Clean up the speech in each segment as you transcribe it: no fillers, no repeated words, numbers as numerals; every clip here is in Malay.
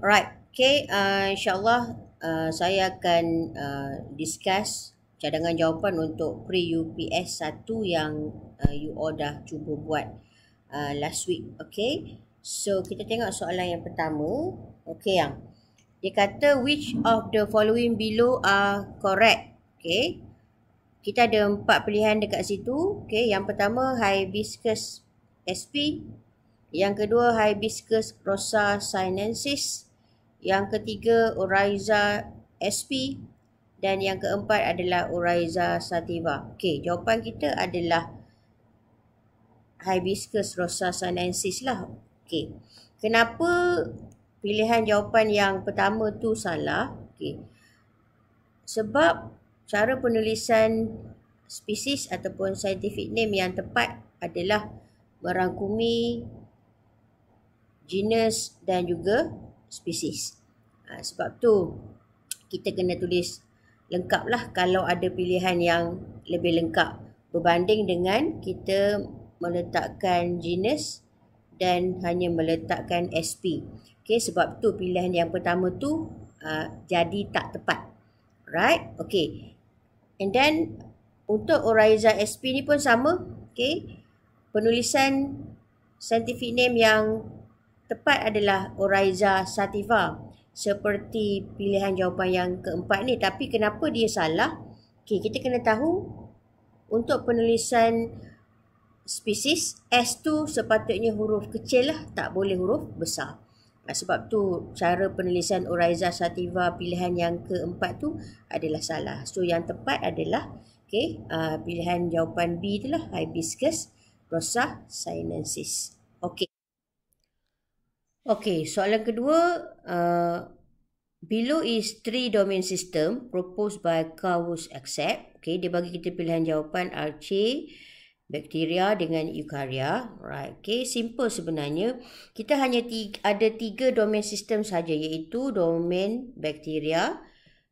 Alright, okay, insyaAllah saya akan discuss cadangan jawapan untuk pre-UPS 1 yang you all dah cuba buat last week. Okay, so kita tengok soalan yang pertama. Okay, yang dia kata which of the following below are correct. Okay, kita ada 4 pilihan dekat situ. Okay, yang pertama Hibiscus sp, yang kedua Hibiscus rosa sinensis, yang ketiga Oryza sp, dan yang keempat adalah Oryza sativa. Okey, jawapan kita adalah Hibiscus rosa sinensis lah. Okey, kenapa pilihan jawapan yang pertama tu salah? Okey, sebab cara penulisan spesies ataupun scientific name yang tepat adalah merangkumi genus dan juga spesies. Sebab tu kita kena tulis lengkap lah kalau ada pilihan yang lebih lengkap berbanding dengan kita meletakkan genus dan hanya meletakkan SP. Okay, sebab tu pilihan yang pertama tu jadi tak tepat. Right? Okay. And then untuk Oryza SP ni pun sama. Okay. Penulisan scientific name yang tepat adalah Oryza sativa seperti pilihan jawapan yang keempat ni. Tapi kenapa dia salah? Okay, kita kena tahu untuk penulisan spesies S tu sepatutnya huruf kecil lah, tak boleh huruf besar. Sebab tu cara penulisan Oryza sativa pilihan yang keempat tu adalah salah. So yang tepat adalah pilihan jawapan B tu lah, Hibiscus rosa sinensis. Okay. Okay, soalan kedua, below is 3 domain system proposed by Kawus accept. Okay, dia bagi kita pilihan jawapan Archaea, bakteria dengan eukarya. Right, okay, simple sebenarnya. Kita hanya ada 3 domain system saja, iaitu domain bakteria,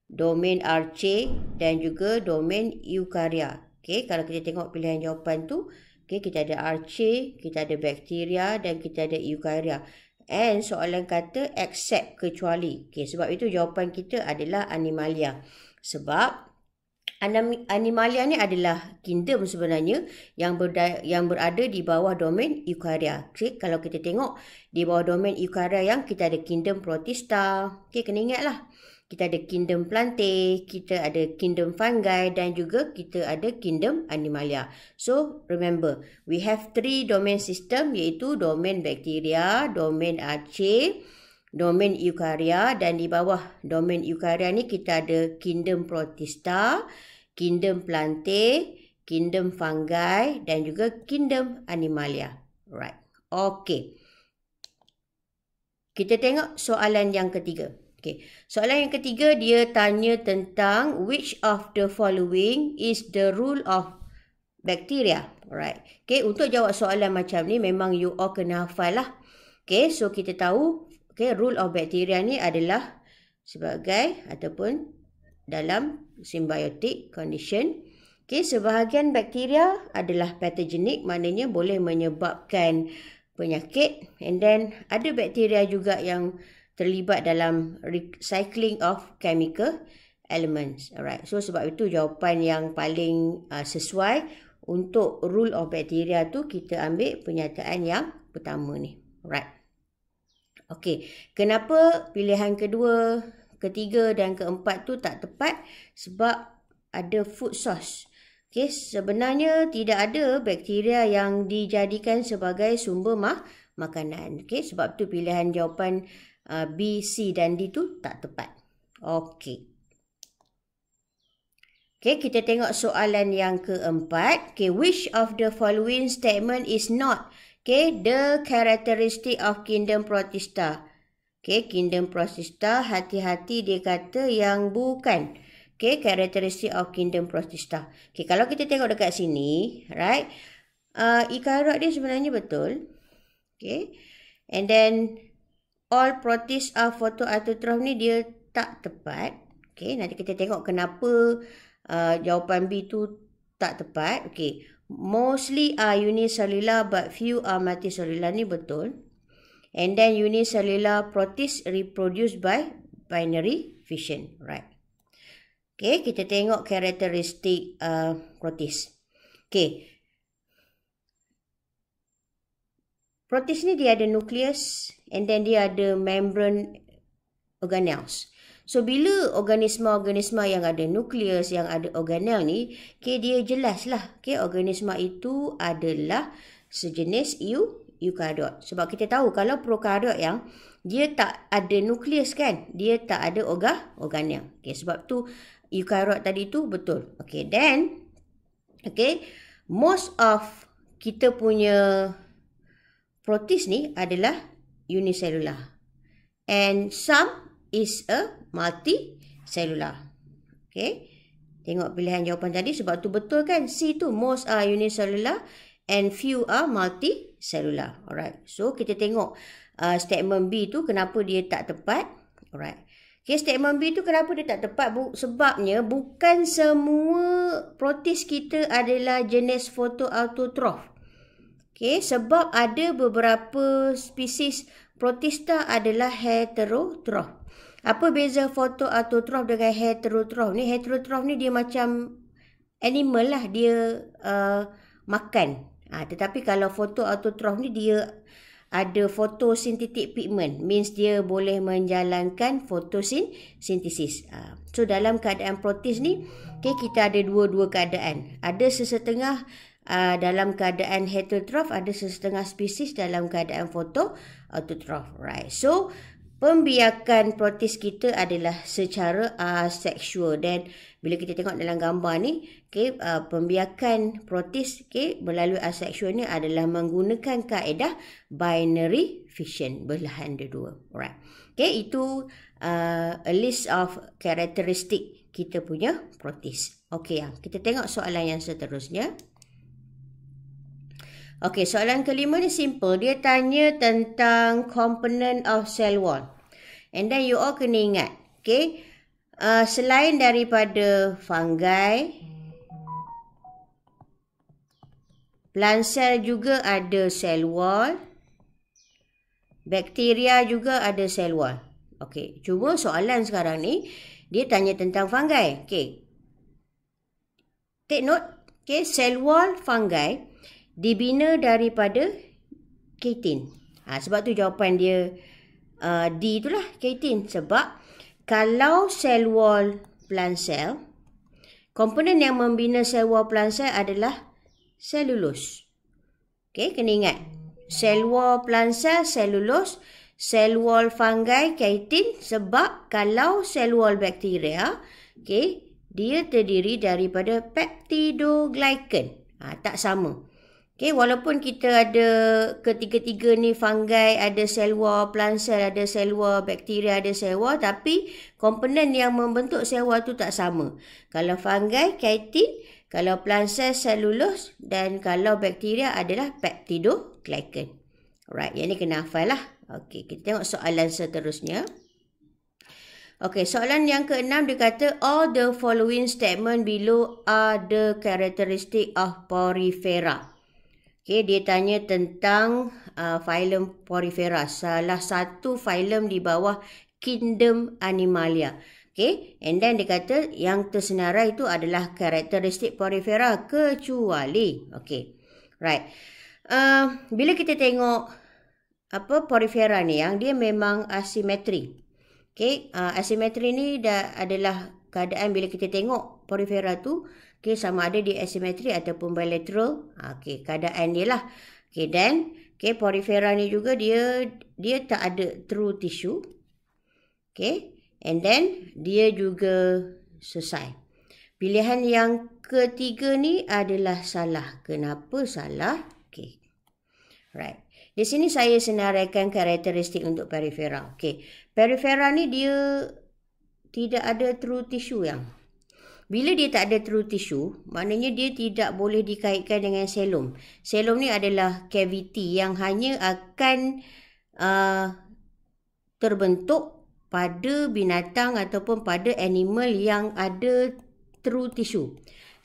domain Archaea dan juga domain eukarya. Okay, kalau kita tengok pilihan jawapan tu, okay, kita ada Archaea, kita ada bakteria dan kita ada eukarya. And soalan kata except kecuali. Okay, sebab itu jawapan kita adalah Animalia. Sebab Animalia ni adalah kingdom sebenarnya yang berada di bawah domain eukarya. Okay, kalau kita tengok di bawah domain eukarya yang kita ada kingdom Protista. Okay, kena ingat lah. Kita ada kingdom Plantae, kita ada kingdom Fungi dan juga kita ada kingdom Animalia. So, remember, we have 3 domain system iaitu domain bakteria, domain Archaea, domain eukarya, dan di bawah domain eukarya ni kita ada kingdom Protista, kingdom Plantae, kingdom Fungi dan juga kingdom Animalia. Right. Okay. Kita tengok soalan yang ketiga. Okay. Soalan yang ketiga dia tanya tentang which of the following is the rule of bacteria. Alright. Okay, untuk jawab soalan macam ni memang you all kena hafal lah. Okay, so kita tahu rule of bacteria ni adalah sebagai ataupun dalam symbiotic condition. Okay, sebahagian bakteria adalah pathogenic, maknanya boleh menyebabkan penyakit, and then ada bakteria juga yang terlibat dalam recycling of chemical elements. Alright. So sebab itu jawapan yang paling sesuai untuk rule of bacteria tu kita ambil pernyataan yang pertama ni. Alright. Okay. Kenapa pilihan kedua, ketiga dan keempat tu tak tepat? Sebab ada food source. Okay. Sebenarnya tidak ada bakteria yang dijadikan sebagai sumber makanan. Okay. Sebab tu pilihan jawapan B, C dan D tu tak tepat. Okey. Okay, kita tengok soalan yang keempat. Okay, which of the following statement is not the characteristic of kingdom Protista? Okay, kingdom Protista, hati-hati dia kata yang bukan. Okay, characteristic of kingdom Protista. Okay, kalau kita tengok dekat sini, right? Eukarya dia sebenarnya betul. Okay, and then all protists are photoautotrophs ni dia tak tepat. Okay, nanti kita tengok kenapa jawapan B tu tak tepat. Okay, mostly are unicellular but few are multicellular ni betul. And then unicellular protists reproduced by binary fission. Right. Okay, kita tengok karakteristik protis. Okay. Protis ni dia ada nukleus and then dia ada membrane organelles. So, bila organisma-organisma yang ada nukleus, yang ada organel ni, okay, dia jelas lah. Okay, organisma itu adalah sejenis eukariot. Sebab kita tahu kalau prokariot yang dia tak ada nukleus kan, dia tak ada organel. Okay, sebab tu eukariot tadi tu betul. Okay, then, okay, most of kita punya protis ni adalah unicellular. And some is a multicellular. Okay, tengok pilihan jawapan tadi sebab tu betul kan. C tu most are unicellular and few are multicellular. Alright, so kita tengok statement B tu kenapa dia tak tepat. Alright. Okay, statement B tu kenapa dia tak tepat? Sebabnya bukan semua protis kita adalah jenis photoautotrof. Okay, sebab ada beberapa spesies protista adalah heterotrof. Apa beza photoautotrof dengan heterotrof ni? Heterotrof ni dia macam animal lah, dia makan. Tetapi kalau photoautotrof ni dia ada photosynthetic pigment, means dia boleh menjalankan fotosintesis. So dalam keadaan protis ni, okay, kita ada dua-dua keadaan. Ada sesetengah dalam keadaan heterotrof, ada sesetengah spesies dalam keadaan photoautotrof. Right. So pembiakan protis kita adalah secara asexual. Dan bila kita tengok dalam gambar ni, okay, pembiakan protis, okay, melalui asexual ni adalah menggunakan kaedah binary fission, belahan dua. Alright. Okay, itu a list of karakteristik kita punya protis. Okay, kita tengok soalan yang seterusnya. Okay, soalan kelima ni simple. Dia tanya tentang component of cell wall. And then you all kena ingat, okay, selain daripada fungi, plant cell juga ada cell wall, bakteria juga ada cell wall. Okay, cuma soalan sekarang ni, dia tanya tentang fungi. Okay, take note, okay, cell wall fungi dibina daripada keratin. Sebab tu jawapan dia D itulah, keratin. Sebab kalau cell wall plant cell, komponen yang membina cell wall plant cell adalah selulose. Okay, kena ingat. Cell wall plant cell, selulose. Cell wall fungi, keratin. Sebab kalau cell wall bakteria, okay, dia terdiri daripada peptidoglycan. Tak sama. Okay, walaupun kita ada ketiga-tiga ni fungi, ada cell wall plant cell, ada cell wall bakteria, ada cell wall, tapi komponen yang membentuk cell wall tu tak sama. Kalau fungi, keratin, kalau plant cell, selulose, dan kalau bakteria adalah peptidoglycan. Alright, yang ni kena hafal lah. Okay, kita tengok soalan seterusnya. Okay, soalan yang keenam dia kata, all the following statement below are the characteristic of Porifera. Okay, dia tanya tentang phylum Porifera, salah satu phylum di bawah kingdom Animalia. Okay, and then dia kata yang tersenarai itu adalah karakteristik Porifera kecuali. Okay, right. Bila kita tengok Porifera ni, yang dia memang asimetri. Okay, asimetri ni adalah keadaan bila kita tengok Porifera tu, okay, sama ada di asimetri ataupun bilateral. Okay, keadaan dia lah. Okay, dan okay, Porifera ni juga dia tak ada true tissue. Okay, and then dia juga selesai. Pilihan yang ketiga ni adalah salah. Kenapa salah? Okay, right. Di sini saya senaraikan karakteristik untuk Porifera. Okay, Porifera ni dia tidak ada true tissue yang. Bila dia tak ada true tissue, maknanya dia tidak boleh dikaitkan dengan selum. Selum ni adalah cavity yang hanya akan terbentuk pada binatang ataupun pada animal yang ada true tissue.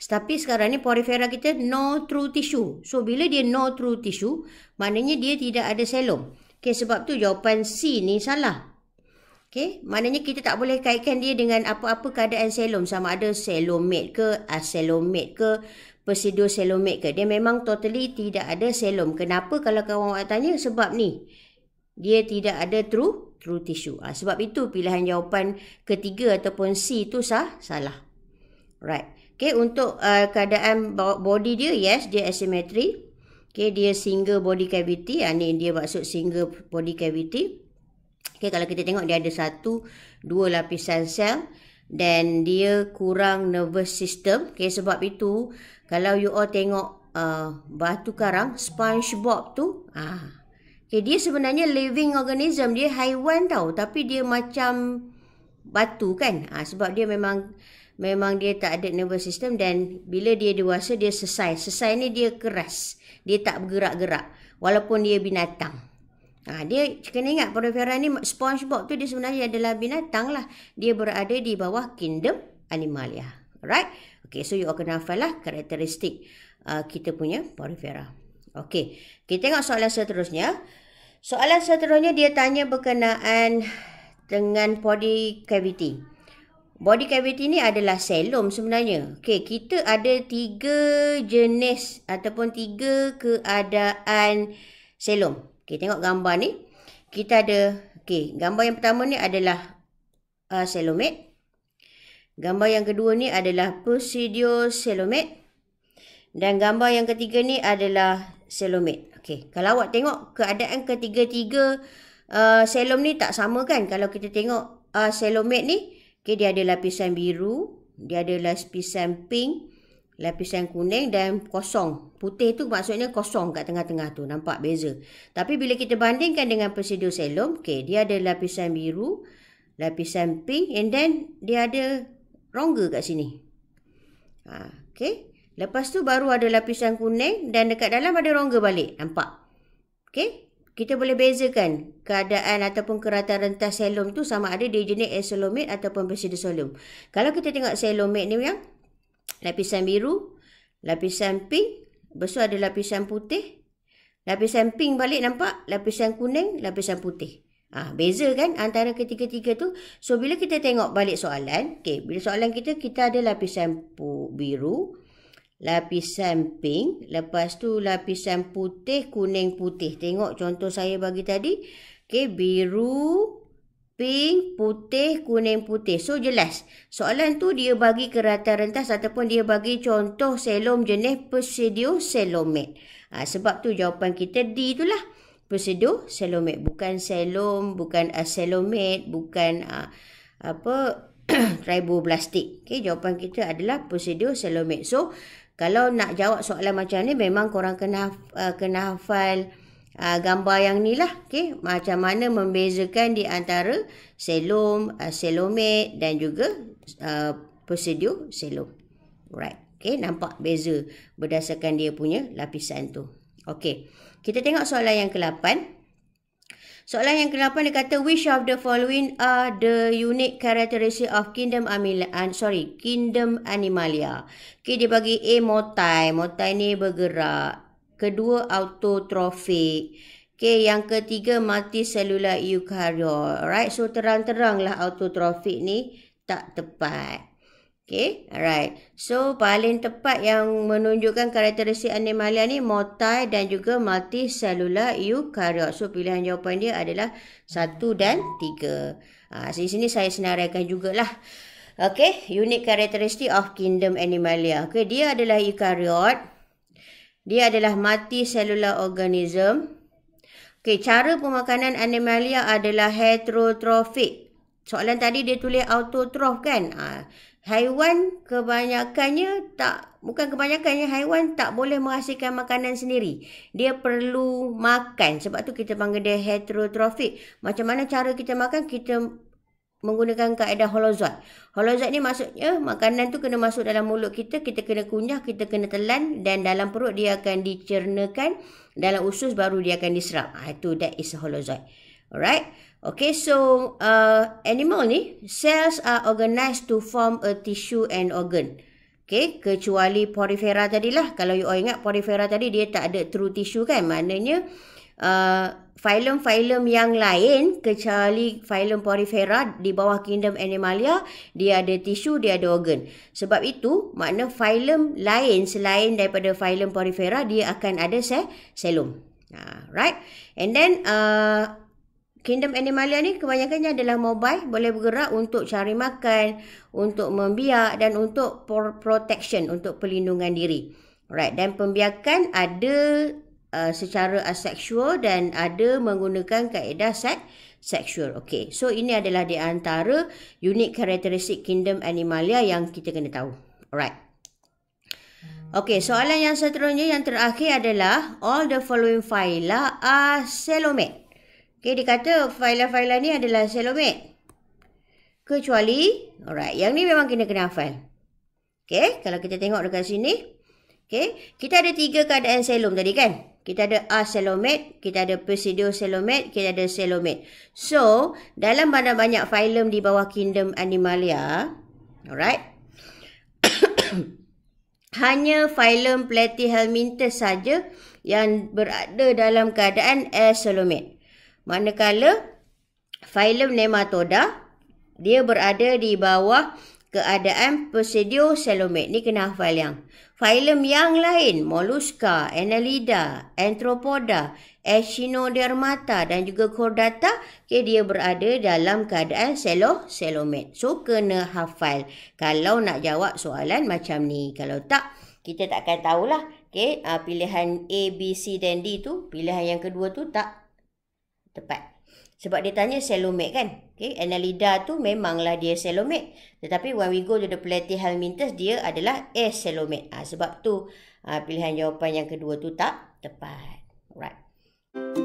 Tapi sekarang ni Porifera kita no true tissue. So bila dia no true tissue, maknanya dia tidak ada selum. Okay, sebab tu jawapan C ni salah. Okay, maknanya kita tak boleh kaitkan dia dengan apa-apa keadaan selom. Sama ada selomate ke, aselomate ke, pseudoselomate ke. Dia memang totally tidak ada selom. Kenapa kalau kawan awak tanya? Sebab ni. Dia tidak ada true tissue. Sebab itu pilihan jawapan ketiga ataupun C tu salah. Right. Okay, untuk keadaan body dia, yes, dia asymmetry. Okay, dia single body cavity. Ni dia maksud single body cavity. Okay, kalau kita tengok dia ada 1, 2 lapisan sel. Dan dia kurang nervous system. Okay, sebab itu kalau you all tengok batu karang, SpongeBob tu, okay, dia sebenarnya living organism. Dia haiwan tau. Tapi dia macam batu kan. Sebab dia memang dia tak ada nervous system. Dan bila dia dewasa, dia sesai. Sesai ni dia keras. Dia tak bergerak-gerak. Walaupun dia binatang. Dia kena ingat Porifera ni, SpongeBob tu dia sebenarnya adalah binatang lah. Dia berada di bawah kingdom Animalia. Alright? Okay, so you all kena hafal lah karakteristik kita punya Porifera. Okay, kita tengok soalan seterusnya. Soalan seterusnya dia tanya berkenaan dengan body cavity. Body cavity ni adalah selom sebenarnya. Okay, kita ada 3 jenis ataupun 3 keadaan selom. Okay, tengok gambar ni. Kita ada, okay, gambar yang pertama ni adalah selomate. Gambar yang kedua ni adalah pseudoselomate. Dan gambar yang ketiga ni adalah selomate. Okay, kalau awak tengok keadaan ketiga-tiga selom ni tak sama kan. Kalau kita tengok selomate ni, okay, dia ada lapisan biru, dia ada lapisan pink, lapisan kuning dan kosong. Putih tu maksudnya kosong kat tengah-tengah tu. Nampak beza. Tapi bila kita bandingkan dengan pseudoselom, okay, dia ada lapisan biru, lapisan pink and then dia ada rongga kat sini. Okay. Lepas tu baru ada lapisan kuning dan dekat dalam ada rongga balik. Nampak? Okay. Kita boleh bezakan keadaan ataupun kerata rentas selom tu sama ada dia jenis aselomate ataupun pseudoselom. Kalau kita tengok selomate ni yang lapisan biru, lapisan pink, lepas tu ada lapisan putih, lapisan pink balik nampak, lapisan kuning, lapisan putih. Beza kan antara ketiga-tiga tu. So bila kita tengok balik soalan, okay, bila soalan kita ada lapisan biru, lapisan pink, lepas tu lapisan putih, kuning, putih. Tengok contoh saya bagi tadi. Okay, biru, pink, putih, kuning, putih. So jelas. Soalan tu dia bagi kerata rentas ataupun dia bagi contoh selom jenis pseudoselomate. Sebab tu jawapan kita D itulah. Pseudoselomate. Bukan selom, bukan aselomate, bukan triboblastic. Okay, jawapan kita adalah pseudoselomate. So kalau nak jawab soalan macam ni, memang korang kena hafal gambar yang ni lah. Okay? Macam mana membezakan di antara selom, selomate dan juga pseudoselom. Right. Okay? Nampak beza berdasarkan dia punya lapisan tu. Okay. Kita tengok soalan yang ke-8. Soalan yang ke-8 dia kata, which of the following are the unique characteristic of kingdom Animalia. Okay, dia bagi A, motai. Motai ni bergerak. Kedua, autotrophic. Okay, yang ketiga, multicellular eukaryote. Alright, so terang-teranglah autotrophic ni tak tepat. Okay, alright. So, paling tepat yang menunjukkan karakteristik Animalia ni motai dan juga multicellular eukaryote. So, pilihan jawapan dia adalah 1 dan 3. Di sini saya senaraikan jugalah. Okay, unique characteristic of kingdom Animalia. Okay, dia adalah eukaryote. Dia adalah multicellular organism. Okay, cara pemakanan Animalia adalah heterotrophic. Soalan tadi dia tulis autotroph kan? Haiwan kebanyakannya haiwan tak boleh menghasilkan makanan sendiri. Dia perlu makan. Sebab tu kita panggil dia heterotrophic. Macam mana cara kita makan? Kita menggunakan kaedah holozoid. Holozoid ni maksudnya makanan tu kena masuk dalam mulut kita, kita kena kunyah, kita kena telan dan dalam perut dia akan dicernakan, dalam usus baru dia akan diserap. That is a holozoid. Alright. Okay, so animal ni, cells are organized to form a tissue and organ. Okay, kecuali Porifera tadilah. Kalau you all ingat Porifera tadi dia tak ada true tissue kan. Maknanya Filem-filem yang lain kecuali filem Porifera di bawah kingdom Animalia, dia ada tisu, dia ada organ. Sebab itu, makna filem lain selain daripada filem Porifera, dia akan ada coelom. Right? And then, kingdom Animalia ni kebanyakannya adalah mobile, boleh bergerak untuk cari makan, untuk membiak dan untuk protection, untuk perlindungan diri. Right? Dan pembiakan ada secara asexual dan ada menggunakan kaedah sexual. Okay, so ini adalah di antara unique karakteristik kingdom Animalia yang kita kena tahu. Alright. Okay, soalan yang seterusnya yang terakhir adalah all the following phyla are coelomate. Okay, dia kata phyla-phyla ni adalah coelomate. Kecuali, alright, yang ni memang kena hafal. Okay, kalau kita tengok dekat sini. Okay, kita ada 3 keadaan coelom tadi kan? Kita ada acoelomate, kita ada pseudocoelomate, kita ada coelomate. So, dalam banyak-banyak filem di bawah kingdom Animalia, alright, hanya filem Platyhelminthes saja yang berada dalam keadaan acoelomate. Manakala filem Nematoda, dia berada di bawah keadaan pseudocoelomate. Ni kena hafal yang. Filem yang lain, Mollusca, Annelida, Arthropoda, Echinodermata dan juga Chordata, okay, dia berada dalam keadaan coelomate. So, kena hafal kalau nak jawab soalan macam ni. Kalau tak, kita tak akan tahulah. Okay, pilihan A, B, C dan D tu, pilihan yang kedua tu tak tepat. Sebab dia tanya coelomate kan. Okay, Annelida tu memanglah dia coelomate. Tetapi when we go to the Platyhelminthes, dia adalah acoelomate. Sebab tu pilihan jawapan yang kedua tu tak tepat. Alright.